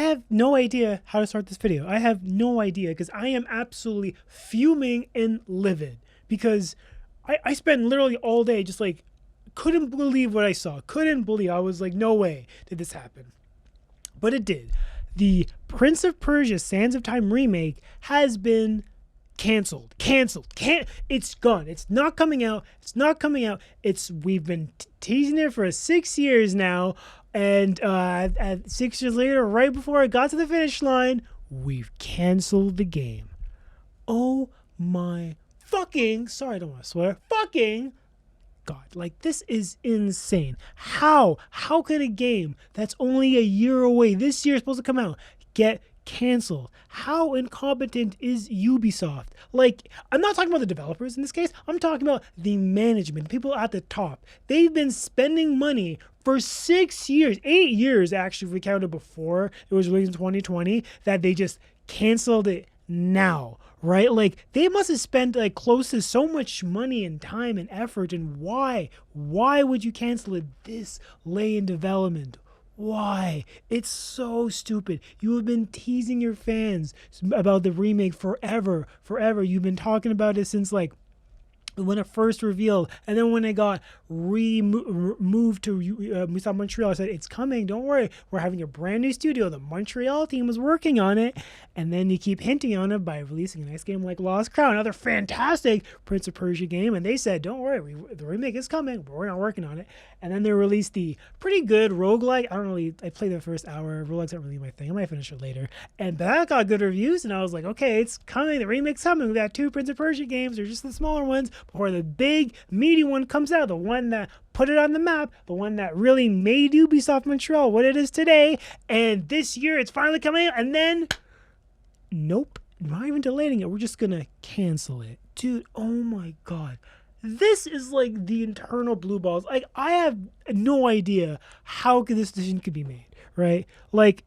have no idea how to start this video. I have no idea because I am absolutely fuming and livid because I spent literally all day just like couldn't believe what I saw. Couldn't believe. I was like, no way did this happen. But it did. The Prince of Persia Sands of Time remake has been canceled. It's gone. It's not coming out. We've been teasing it for 6 years now. And at 6 years later, right before I got to the finish line, we've canceled the game. Oh my fucking, sorry, I don't want to swear, fucking God. Like, this is insane. How could a game that's only a year away, this year is supposed to come out, get canceled? How incompetent is Ubisoft? Like, I'm not talking about the developers in this case. I'm talking about the management, people at the top. They've been spending money for 6 years, 8 years actually, if we counted before it was released in 2020, that they just canceled it now, right? Like, they must have spent like close to so much money and time and effort. And why would you cancel it this late in development? Why? It's so stupid. You have been teasing your fans about the remake forever. You've been talking about it since like when it first revealed, and then when it got moved to Ubisoft Montreal, I said, it's coming, don't worry, we're having a brand new studio. The Montreal team was working on it, and then you keep hinting on it by releasing a nice game like Lost Crown, another fantastic Prince of Persia game, and they said, don't worry, the remake is coming, but we're not working on it. And then they released the pretty good roguelike. I played the first hour. Roguelikes aren't really my thing. I might finish it later. And that got good reviews, and I was like, okay, it's coming. The remake's coming. We got 2 Prince of Persia games. They're just the smaller ones before the big, meaty one comes out. The one that put it on the map. The one that really made Ubisoft Montreal what it is today. And this year, it's finally coming out. And then, nope. Not even delaying it. We're just going to cancel it. Dude, oh my God. This is like the internal blue balls. Like, I have no idea how this decision could be made, right? Like,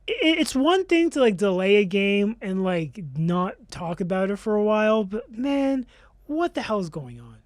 it's one thing to like delay a game and like not talk about it for a while, but man, what the hell is going on?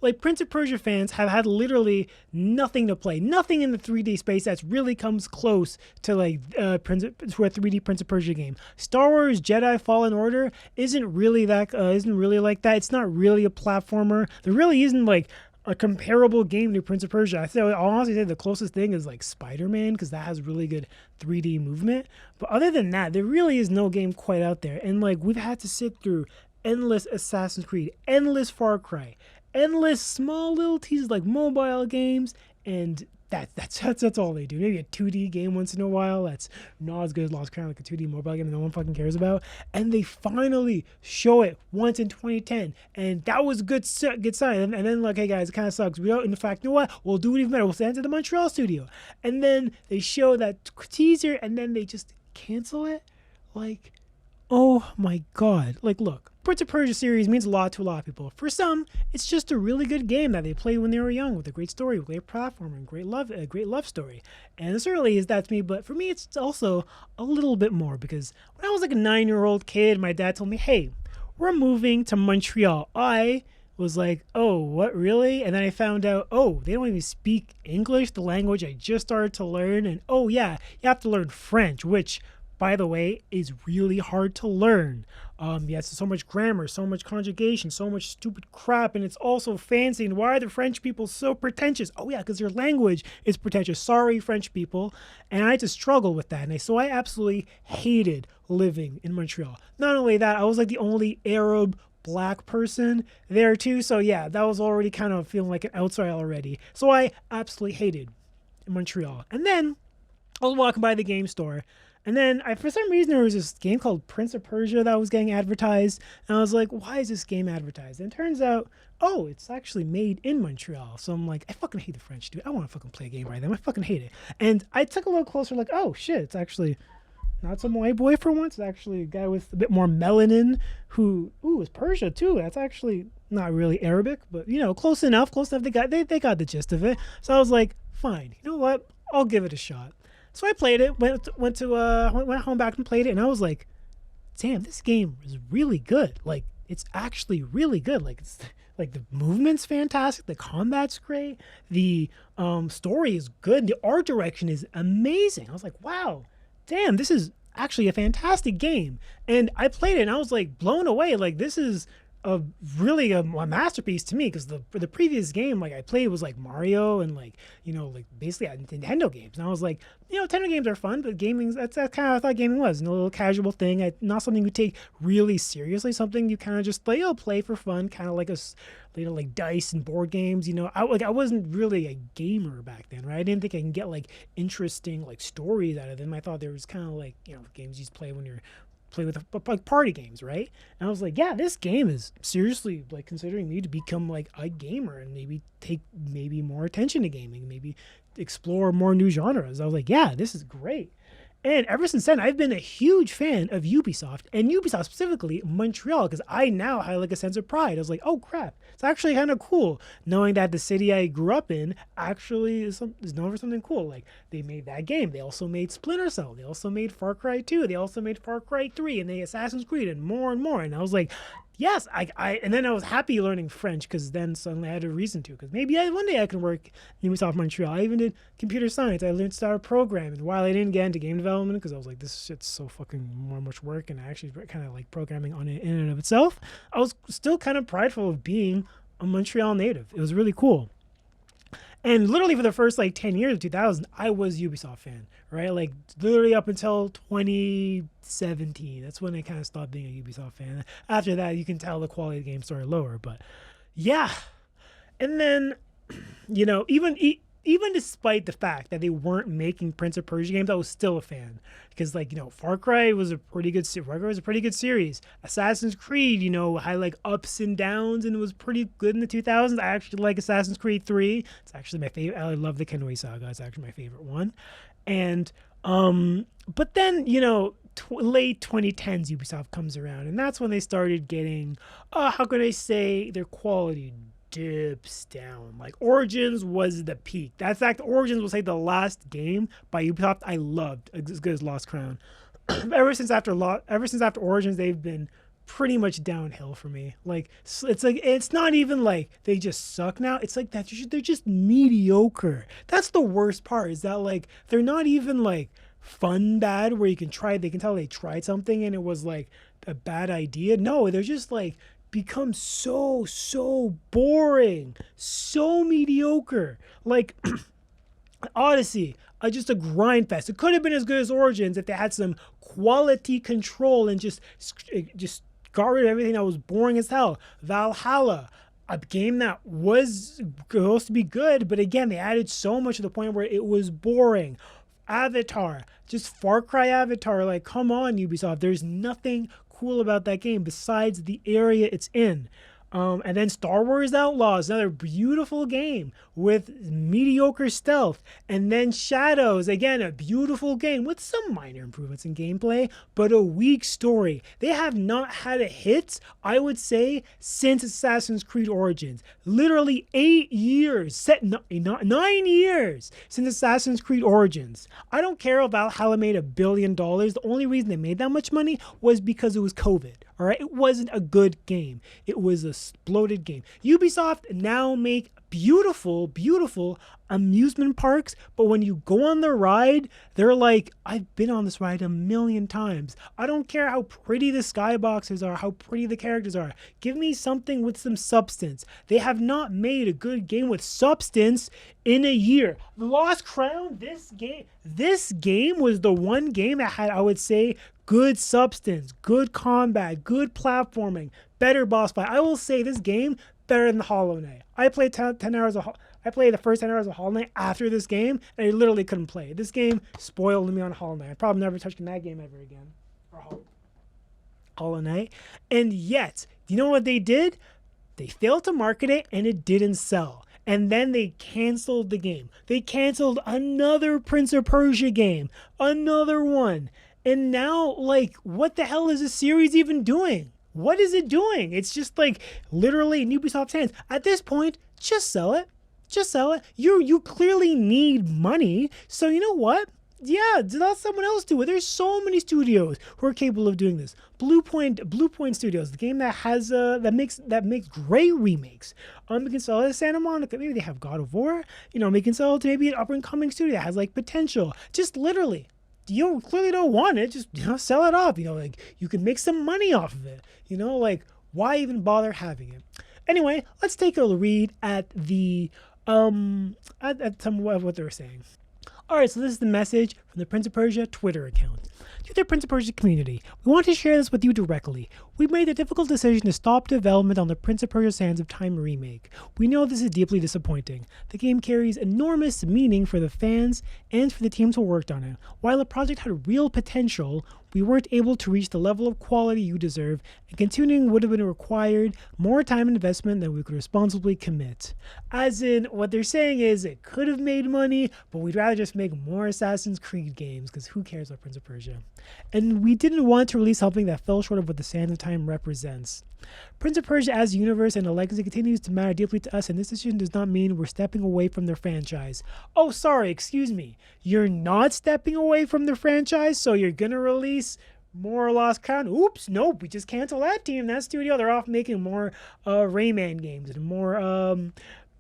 Like, Prince of Persia fans have had literally nothing to play, nothing in the 3D space that really comes close to like to a 3D Prince of Persia game. Star Wars Jedi Fallen Order isn't really like that. It's not really a platformer. There really isn't like a comparable game to Prince of Persia. I'll honestly say the closest thing is like Spider-Man, because that has really good 3D movement. But other than that, there really is no game quite out there. And like, we've had to sit through endless Assassin's Creed, endless Far Cry, endless small little teases like mobile games, and that's all they do. Maybe a 2D game once in a while that's not as good as Lost Crown, like a 2D mobile game that no one fucking cares about. And they finally show it once in 2010, and that was a good sign. And then like, hey guys, it kind of sucks. We don't. In fact, you know what? We'll do it even better. We'll send it to the Montreal studio, and then they show that teaser, and then they just cancel it. Like, oh my God. Like, look, Prince of Persia series means a lot to a lot of people. For some, it's just a really good game that they played when they were young, with a great story, with great platform, and a great love story. And it certainly is that to me, but for me, it's also a little bit more, because when I was like a 9-year-old kid, my dad told me, hey, we're moving to Montreal. I was like, oh, what, really? And then I found out, oh, they don't even speak English, the language I just started to learn. And oh yeah, you have to learn French, which, by the way, is really hard to learn. Yes, so much grammar, so much conjugation, so much stupid crap, and it's also fancy. And why are the French people so pretentious? Oh yeah, because their language is pretentious. Sorry, French people. And I had to struggle with that. And so I absolutely hated living in Montreal. Not only that, I was like the only Arab Black person there too. So yeah, that was already kind of feeling like an outsider already. So I absolutely hated Montreal. And then I was walking by the game store, and then for some reason, there was this game called Prince of Persia that was getting advertised. And I was like, why is this game advertised? And it turns out, oh, it's actually made in Montreal. So I'm like, I fucking hate the French, dude. I want to fucking play a game by them. I fucking hate it. And I took a little closer, like, oh, shit, it's actually not some white boy for once. It's actually a guy with a bit more melanin who, is Persia too. That's actually not really Arabic, but, you know, close enough. They got the gist of it. So I was like, fine, you know what? I'll give it a shot. So I played it, went home back and played it, and I was like, damn, this game is really good. Like, it's actually really good. Like, it's like the movement's fantastic, the combat's great, the story is good, the art direction is amazing. I was like, wow, damn, this is actually a fantastic game. And I played it and I was like blown away. Like this is a really a masterpiece to me because the previous game like I played was like Mario and like like basically Nintendo games and I was like Nintendo games are fun but gaming that's kind of I thought gaming was a little casual thing, not something you take really seriously, something you kind of just like play for fun, kind of like a like dice and board games. I wasn't really a gamer back then, right? I didn't think I can get like interesting like stories out of them. I thought there was kind of like games you just play when you're play with like party games, right? And I was like, yeah, this game is seriously like considering me to become like a gamer and maybe take maybe more attention to gaming, maybe explore more new genres. I was like, yeah, this is great. And ever since then, I've been a huge fan of Ubisoft, and Ubisoft specifically Montreal, because I now have like a sense of pride. I was like, oh crap, it's actually kind of cool knowing that the city I grew up in actually is known for something cool. Like they made that game. They also made Splinter Cell. They also made Far Cry 2. They also made Far Cry 3 and they Assassin's Creed and more and more. And I was like, yes, and then I was happy learning French because then suddenly I had a reason to. Because maybe one day I can work in Ubisoft Montreal. I even did computer science. I learned to start programming. While I didn't get into game development because I was like, this shit's so fucking more much work, and I actually kind of like programming on it in and of itself. I was still kind of prideful of being a Montreal native. It was really cool. And literally for the first like 10 years of 2000, I was Ubisoft fan, right? Like literally up until 2017. That's when I kind of stopped being a Ubisoft fan. After that, you can tell the quality of the game started lower, but yeah. And then, even despite the fact that they weren't making Prince of Persia games, I was still a fan because Far Cry was a pretty good series. Assassin's Creed, had like ups and downs and it was pretty good in the 2000s. I actually like Assassin's Creed 3. It's actually my favorite. I love the Kenway saga. It's actually my favorite one. And but then late 2010s Ubisoft comes around and that's when they started getting how can I say their quality dips down. Like Origins was the peak. That's like Origins was like the last game by Ubisoft I loved as good as Lost Crown. ever since after Origins, they've been pretty much downhill for me. Like it's not even like they just suck now. It's like that they're just mediocre. That's the worst part. Is that like they're not even like fun bad where they can tell they tried something and it was like a bad idea. No, they're just like become so boring, so mediocre. Like Odyssey, just a grind fest. It could have been as good as Origins if they had some quality control and just got rid of everything that was boring as hell. Valhalla, a game that was supposed to be good, but again, they added so much to the point where it was boring. Avatar, just Far Cry Avatar, like come on Ubisoft, there's nothing cool about that game besides the area it's in. And then Star Wars Outlaws, another beautiful game with mediocre stealth. And then Shadows, again, a beautiful game with some minor improvements in gameplay, but a weak story. They have not had a hit, I would say, since Assassin's Creed Origins. Literally 8 years, 9 years since Assassin's Creed Origins. I don't care if Valhalla made $1 billion. The only reason they made that much money was because it was COVID. All right, it wasn't a good game. It was a bloated game. Ubisoft now make beautiful amusement parks, but when you go on the ride, they're like, I've been on this ride 1,000,000 times. I don't care how pretty the skyboxes are, how pretty the characters are. Give me something with some substance. They have not made a good game with substance in a year. The Lost Crown, this game was the one game that had, I would say, good substance, good combat, good platforming, better boss fight. I will say this game better than Hollow Knight. I played 10 hours of I played the first 10 hours of Hollow Knight after this game, and I literally couldn't play. This game spoiled me on Hollow Knight. I'm probably never touching that game ever again. Or Hollow Knight. And yet, you know what they did? They failed to market it, and it didn't sell. And then they canceled the game. They canceled another Prince of Persia game. Another one. And now, like, what the hell is this series even doing? What is it doing? It's just like literally in Ubisoft's hands. At this point, just sell it. Just sell it. You clearly need money. So you know what? Yeah, let someone else do it. There's so many studios who are capable of doing this. Blue Point Studios, the game that has that makes great remakes. We can sell it to Santa Monica. Maybe they have God of War. We can sell it to maybe an up and coming studio that has like potential. Just literally you clearly don't want it, just sell it off. Like you can make some money off of it. Like why even bother having it? Anyway, let's take a read at the at some of what they were saying. Alright, so this is the message from the Prince of Persia Twitter account. To the Prince of Persia community, we want to share this with you directly. We made the difficult decision to stop development on the Prince of Persia Sands of Time remake. We know this is deeply disappointing. The game carries enormous meaning for the fans and for the teams who worked on it. While the project had real potential, we weren't able to reach the level of quality you deserve, and continuing would have been required more time and investment than we could responsibly commit. As in, what they're saying is it could have made money, but we'd rather just make more Assassin's Creed games, because who cares about Prince of Persia? And we didn't want to release something that fell short of what the Sands of Time represents. Prince of Persia as a universe and a legacy continues to matter deeply to us, and this decision does not mean we're stepping away from their franchise. Oh, sorry, excuse me. You're not stepping away from the franchise, so you're gonna release more Lost Crown? Oops, nope, we just canceled that team, that studio. They're off making more Rayman games and more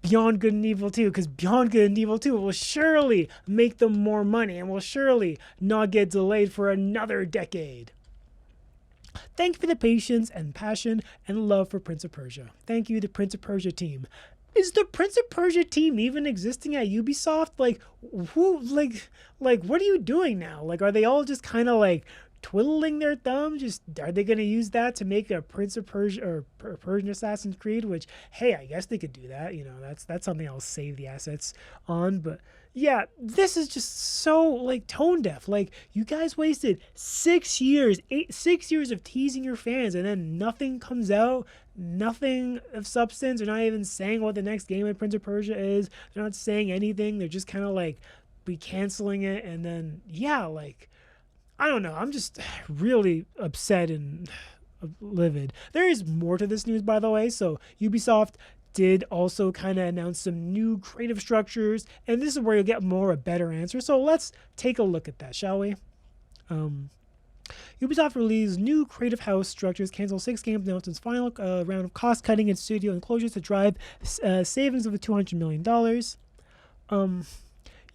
Beyond Good and Evil 2, because Beyond Good and Evil 2 will surely make them more money and will surely not get delayed for another decade. Thank you for the patience and passion and love for Prince of Persia. Thank you, the Prince of Persia team. Is the Prince of Persia team even existing at Ubisoft? Like, who, like, what are you doing now? Like, are they all just kind of like twiddling their thumbs? Just, are they going to use that to make a Prince of Persia or Persian Assassin's Creed? Which, hey, I guess they could do that. That's something I'll save the assets on. But yeah, this is just so like tone deaf. Like, you guys wasted 6 years, 6 years of teasing your fans, and then nothing comes out. Nothing of substance. They're not even saying what the next game of Prince of Persia is. They're not saying anything. They're just kind of like be canceling it, and then yeah, like, I don't know. I'm just really upset and livid. There is more to this news, by the way. So Ubisoft did also kind of announce some new creative structures, and this is where you'll get a better answer. So let's take a look at that, shall we? Ubisoft released new creative house structures, canceled 6 games, announced its final round of cost-cutting and studio enclosures to drive savings of $200 million.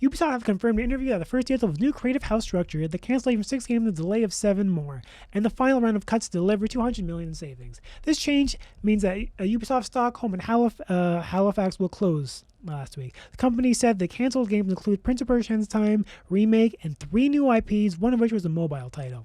Ubisoft have confirmed in an interview that the first detail of new creative house structure, the cancellation of 6 games and the delay of 7 more, and the final round of cuts to deliver $200 million in savings. This change means that Ubisoft Stockholm and Halifax will close last week. The company said the canceled games include Prince of Persia Sands of Time remake and 3 new IPs, one of which was a mobile title.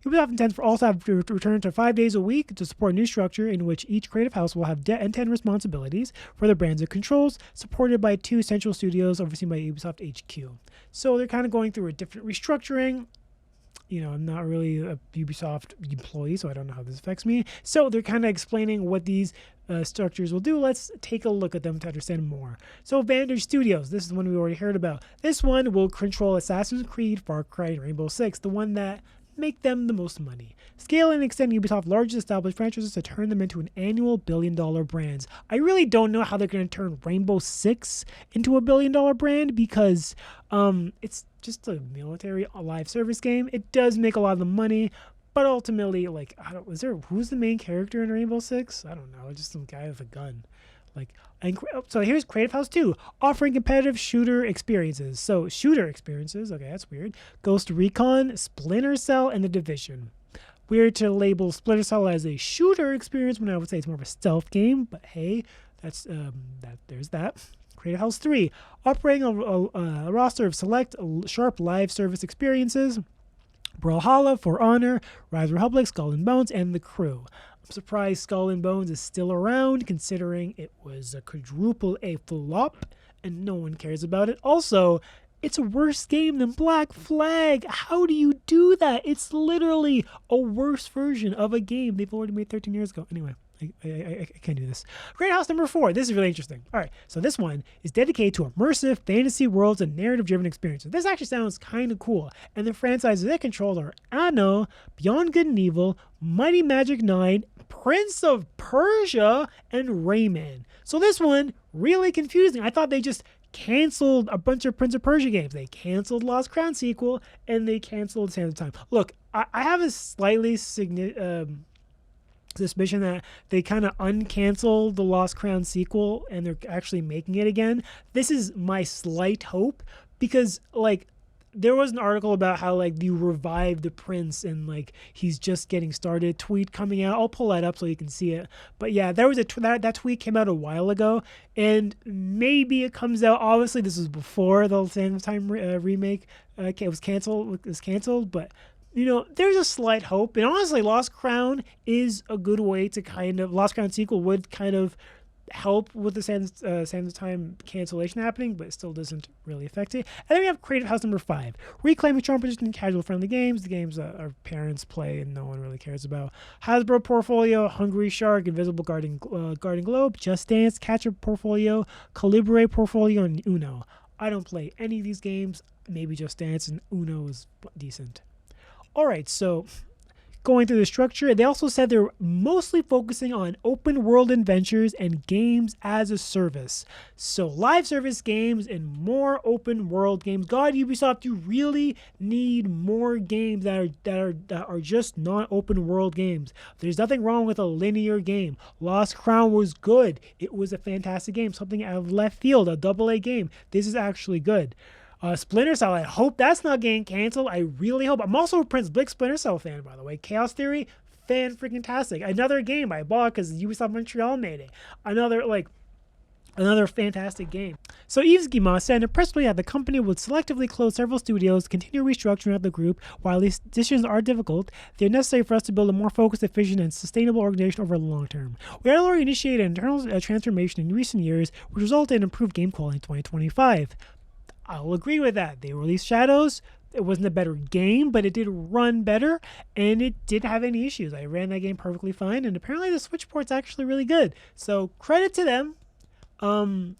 Ubisoft intends for also have to return to 5 days a week to support a new structure in which each creative house will have end-to-end responsibilities for their brands and controls, supported by 2 central studios overseen by Ubisoft HQ. So they're kind of going through a different restructuring. I'm not really a Ubisoft employee, so I don't know how this affects me. So they're kind of explaining what these structures will do. Let's take a look at them to understand more. So Vantage Studios, this is the one we already heard about. This one will control Assassin's Creed, Far Cry, and Rainbow Six, the one that make them the most money. Scale and extend Ubisoft's largest established franchises to turn them into an annual billion-dollar brands. I really don't know how they're going to turn Rainbow Six into a billion-dollar brand, because it's just a military live service game. It does make a lot of the money, but ultimately, like, who's the main character in Rainbow Six? I don't know, just some guy with a gun. So here's Creative House 2, offering competitive shooter experiences. So shooter experiences, okay, that's weird. Ghost Recon, Splinter Cell, and The Division. Weird to label Splinter Cell as a shooter experience when I would say it's more of a stealth game, but hey, that's there's that. Creative House 3, operating a roster of select sharp live service experiences. Brawlhalla, For Honor, Rise of the Republic, Skull and Bones, and The Crew. I'm surprised Skull and Bones is still around, considering it was a quadruple A flop and no one cares about it. Also, it's a worse game than Black Flag. How do you do that? It's literally a worse version of a game they've already made 13 years ago. Anyway, I can't do this. Great House number 4. This is really interesting. All right, so this one is dedicated to immersive fantasy worlds and narrative-driven experiences. This actually sounds kind of cool. And the franchises they control are Anno, Beyond Good and Evil, Mighty Magic 9, Prince of Persia, and Rayman. So this one, really confusing. I thought they just canceled a bunch of Prince of Persia games. They canceled Lost Crown sequel, and they canceled Sands of Time. Look, I have a slightly suspicion that they kind of uncanceled the Lost Crown sequel and they're actually making it again. This is my slight hope, because like there was an article about how like you revived the prince and like he's just getting started tweet coming out. I'll pull that up so you can see it. But yeah, there was that tweet came out a while ago, and maybe it comes out. Obviously, this was before the Sands of Time remake. It was canceled. It was canceled, but there's a slight hope. And honestly, Lost Crown is a good way to kind of Lost Crown sequel would kind of help with the Sands of Time cancellation happening, but it still doesn't really affect it. And then we have Creative House number 5, reclaiming strong position in casual-friendly games, the games that our parents play and no one really cares about. Hasbro portfolio, Hungry Shark, Invisible Garden Globe, Just Dance, Catcher portfolio, Calibre portfolio, and Uno. I don't play any of these games, maybe Just Dance, and Uno is decent. All right, so going through the structure, they also said they're mostly focusing on open world adventures and games as a service. So live service games and more open world games. God, Ubisoft, you really need more games that are just not open world games. There's nothing wrong with a linear game. Lost Crown was good. It was a fantastic game, something out of left field, a AA game. This is actually good. Splinter Cell, I hope that's not getting canceled. I really hope. I'm also a big Splinter Cell fan, by the way. Chaos Theory, fan-freaking-tastic. Another game I bought because Ubisoft Montreal made it. Another fantastic game. So Yves Guillemot said impressively that the company would selectively close several studios, continue restructuring of the group. While these decisions are difficult, they're necessary for us to build a more focused, efficient, and sustainable organization over the long term. We had already initiated an internal transformation in recent years, which resulted in improved game quality in 2025. I'll agree with that. They released Shadows. It wasn't a better game, but it did run better, and it didn't have any issues. I ran that game perfectly fine, and apparently the Switch port's actually really good. So credit to them.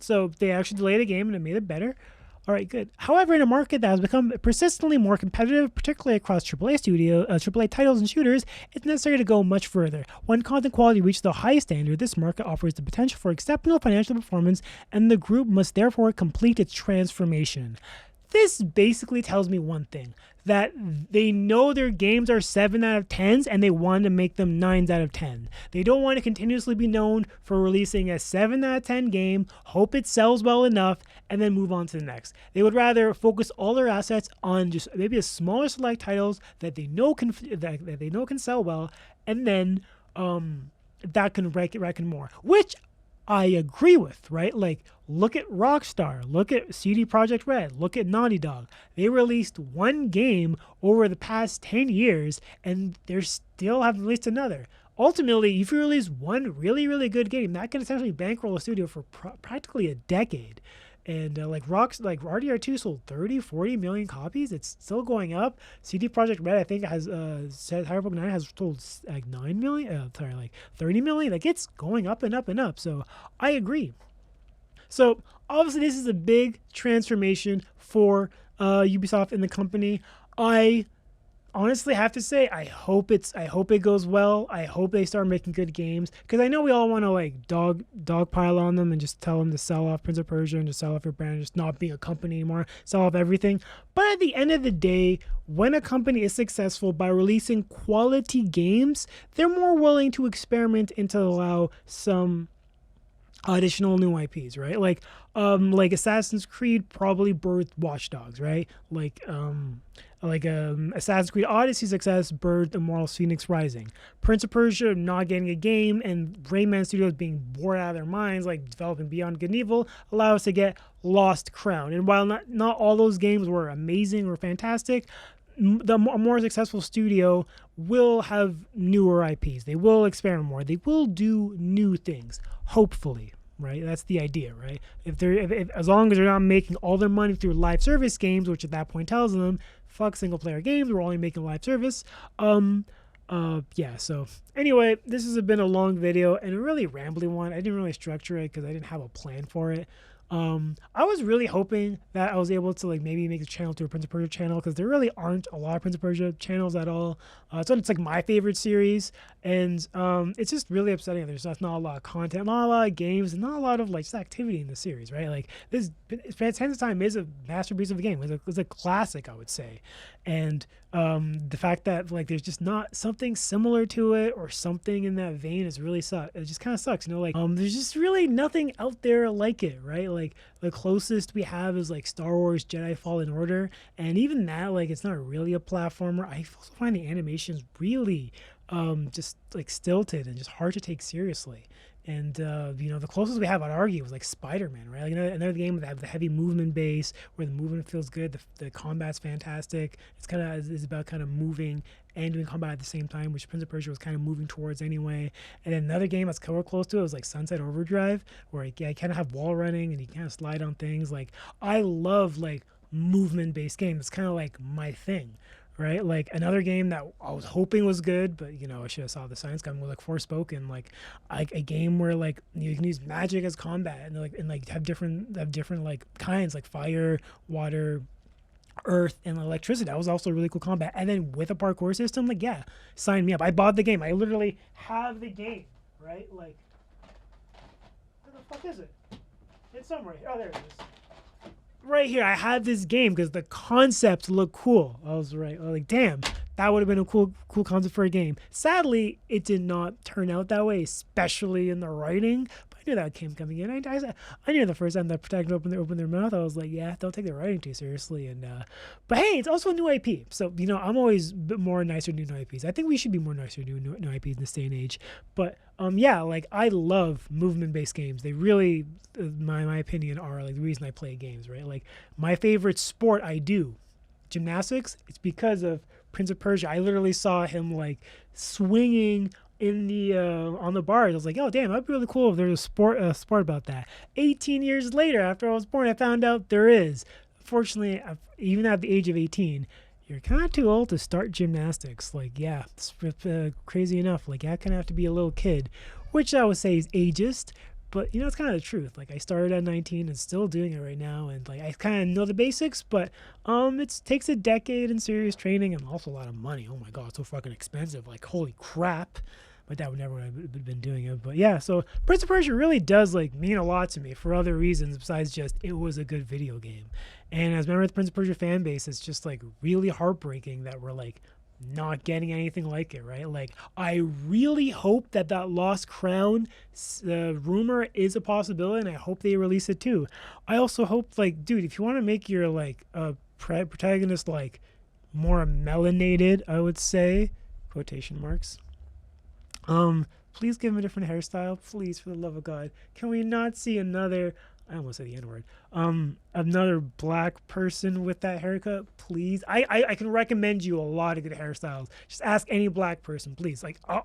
So they actually delayed the game, and it made it better. All right, good. However, in a market that has become persistently more competitive, particularly across AAA titles and shooters, it's necessary to go much further. When content quality reaches the highest standard, this market offers the potential for exceptional financial performance, and the group must therefore complete its transformation. This basically tells me one thing, that they know their games are 7 out of 10s and they want to make them 9s out of 10. They don't want to continuously be known for releasing a 7 out of 10 game, hope it sells well enough, and then move on to the next. They would rather focus all their assets on just maybe a smaller select titles that they know can sell well, and then that can reckon more, which I agree with, right? Like, look at Rockstar, look at CD Projekt Red, look at Naughty Dog. They released one game over the past 10 years, and they still haven't released another. Ultimately, if you release one really, really good game, that can essentially bankroll a studio for practically a decade. And RDR2 sold 30, 40 million copies. It's still going up. CD Projekt Red, I think, has Cyberpunk 9 has sold like 30 million. Like, it's going up and up and up. So I agree. So obviously, this is a big transformation for Ubisoft and the company. I honestly have to say, I hope it goes well. I hope they start making good games, because I know we all want to like dogpile on them and just tell them to sell off Prince of Persia and just sell off your brand, just not be a company anymore, sell off everything. But at the end of the day, when a company is successful by releasing quality games, they're more willing to experiment and to allow some additional new IPs, right? Like Assassin's Creed probably birthed Watch Dogs, right? Assassin's Creed Odyssey success birthed Immortals Phoenix Rising. Prince of Persia not getting a game, and Rayman Studios being bored out of their minds, like developing Beyond Good and Evil, allow us to get Lost Crown. And while not all those games were amazing or fantastic, the more successful studio will have newer IPs. They will experiment more. They will do new things, hopefully, right? That's the idea, right? If as long as they're not making all their money through live service games, which at that point tells them, fuck single player games, we're only making live service. Yeah, so anyway, this has been a long video and a really rambly one. I didn't really structure it because I didn't have a plan for it. I was really hoping that I was able to like maybe make a channel to a Prince of Persia channel, because there really aren't a lot of Prince of Persia channels at all. So it's like my favorite series, and it's just really upsetting. There's not a lot of content, not a lot of games, and not a lot of like just activity in the series, right? Like this Sands of Time is a masterpiece of a game. It's a classic, I would say, and The fact that like there's just not something similar to it or something in that vein is really suck. It just kind of sucks, you know. Like there's just really nothing out there like it, right? Like the closest we have is like Star Wars Jedi Fallen Order, and even that, like, it's not really a platformer. I also find the animations really just like stilted and just hard to take seriously. And the closest we have, I'd argue, was like Spider-Man, right? Like another game that have the heavy movement base, where the movement feels good, the combat's fantastic. It's kind of is about kind of moving and doing combat at the same time, which Prince of Persia was kind of moving towards anyway. And then another game that's kind of close to it was like Sunset Overdrive, where I kind of have wall running and you kind of slide on things. Like I love like movement-based games. It's kind of like my thing, right? Like another game that I was hoping was good, but I should have saw the science gun, was like Forspoken, like a game where like you can use magic as combat and have different like kinds like fire, water, earth, and electricity. That was also really cool combat. And then with a parkour system, like yeah, sign me up. I bought the game. I literally have the game, right? Like where the fuck is it? It's somewhere here. Oh, there it is. Right here, I had this game because the concept looked cool. I was right. I was like, damn, that would have been a cool concept for a game. Sadly, it did not turn out that way, especially in the writing. But I knew that came coming in. I knew the first time that protagonist opened their mouth, I was like, yeah, don't take the writing too seriously. And but hey, it's also a new IP, so I'm always a bit more nicer to new IPs. I think we should be more nicer to new IPs in this day and age. But yeah, like I love movement-based games. They really, my opinion, are like the reason I play games, right? Like my favorite sport I do, gymnastics. It's because of Prince of Persia. I literally saw him like swinging in the on the bars. I was like, oh damn, that'd be really cool if there's a sport about that. 18 years later, after I was born, I found out there is. Fortunately, even at the age of 18, you're kind of too old to start gymnastics. Like, yeah, it's crazy enough. Like, I kind of have to be a little kid, which I would say is ageist, but it's kind of the truth. Like, I started at 19 and still doing it right now, and like I kind of know the basics, but it takes a decade in serious training and also a lot of money. Oh my god, it's so fucking expensive. Like, holy crap. My dad would never have been doing it, but yeah. So Prince of Persia really does like mean a lot to me for other reasons besides just it was a good video game. And as a member of the Prince of Persia fan base, it's just like really heartbreaking that we're like not getting anything like it, right? Like I really hope that Lost Crown rumor is a possibility, and I hope they release it too. I also hope, like, dude, if you want to make your like protagonist like more melanated, I would say, quotation marks, please give him a different hairstyle. Please, for the love of God. Can we not see another, I almost said the N-word, another black person with that haircut? Please. I can recommend you a lot of good hairstyles. Just ask any black person, please. Like, I'll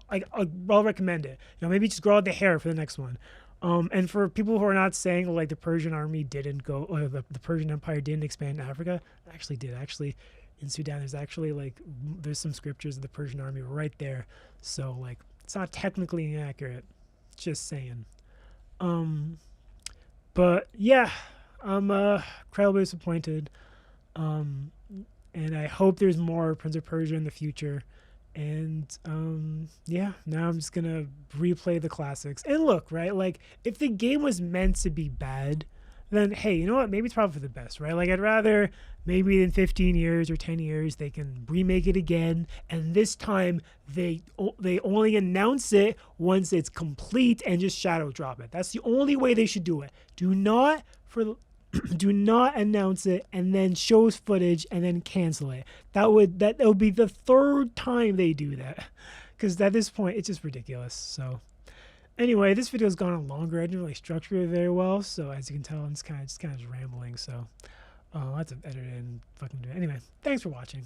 recommend it. Maybe just grow out the hair for the next one. And for people who are not saying like the Persian army didn't go, or the Persian Empire didn't expand in Africa, it actually did. Actually, in Sudan, there's some scriptures of the Persian army right there. So like, it's not technically inaccurate. Just saying. But yeah, I'm incredibly disappointed. And I hope there's more Prince of Persia in the future. And yeah, now I'm just gonna replay the classics. And look, right, like if the game was meant to be bad, then hey, you know what? Maybe it's probably for the best, right? Like I'd rather maybe in 15 years or 10 years they can remake it again, and this time they only announce it once it's complete and just shadow drop it. That's the only way they should do it. Do not announce it and then show us footage and then cancel it. That would be the third time they do that, because at this point it's just ridiculous. So anyway, this video has gone on longer. I didn't really structure it very well, so as you can tell, I'm just kind of rambling. So I'll have to edit it and fucking do it. Anyway, thanks for watching.